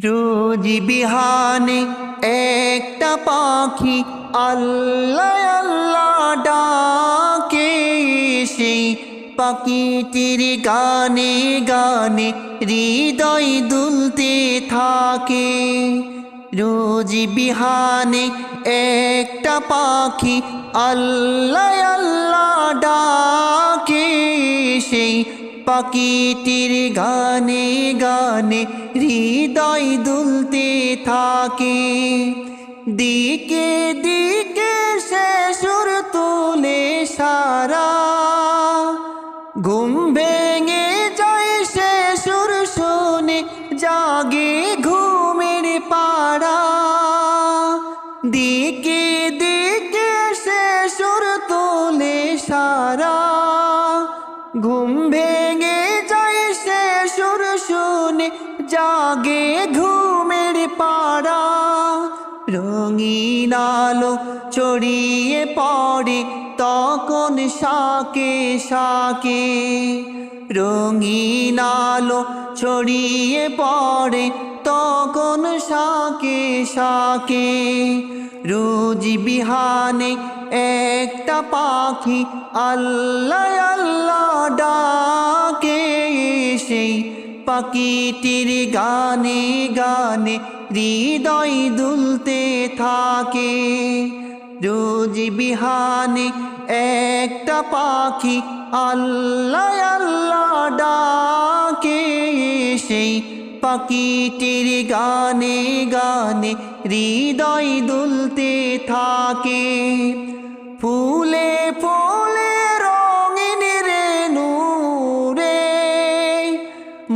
রোজ বিহানে একটা পাখি আল্লাহ আল্লাহ ডাকে, সেই পাখিটির গানে গানে হৃদয় দুলতে থাকে। রোজ বিহানে একটা পাখি আল্লাহ আল্লাহ ডাকে, সেই পাখিটির গানে গানে হৃদয় দুলতে থাকে। দিকে দিকে সে সুর তুলে সারা, ঘুম ভেঙে যায় সে সুর শুনে জাগে ঘুমের পাড়া। দিকে দিকে সে সুর তুলে সারা, ঘুম ভেঙে যায় সে সুর শুনে জাগে ঘুমের পাড়া। রঙিন আলো ছড়িয়ে পড়ে তখন শাকে শাকে, রঙিন আলো ছড়িয়ে পড়ে তখন শাকে শাকে। রোজ বিহানে একটা পাখি আল্লাহ আল্লাহ ডাকে, সেই পাখিটির গানে গানে হৃদয় দুলতে থাকে। রোজ বিহানে একটা পাখি আল্লাহ আল্লাহ ডাকে, সেই পাখিটির গানে গানে হৃদয় দুলতে থাকে। ফুলে ফুলে রঙিন রেণু রে,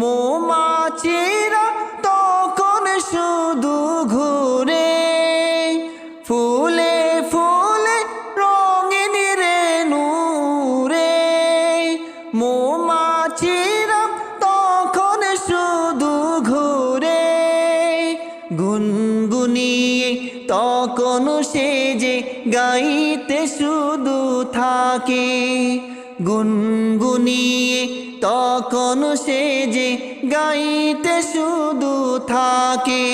মৌমাছিরা তখন শুধু ঘুরে। ফুলে ফুলে রঙিন রেণু রে, মৌমাছিরা তখন শুধু ঘুরে। গুনগুনিয়ে তখন সে যে গাইতে শুধু থাকে, গুনগুনিয়ে তখন সে যে গাইতে শুধু থাকে।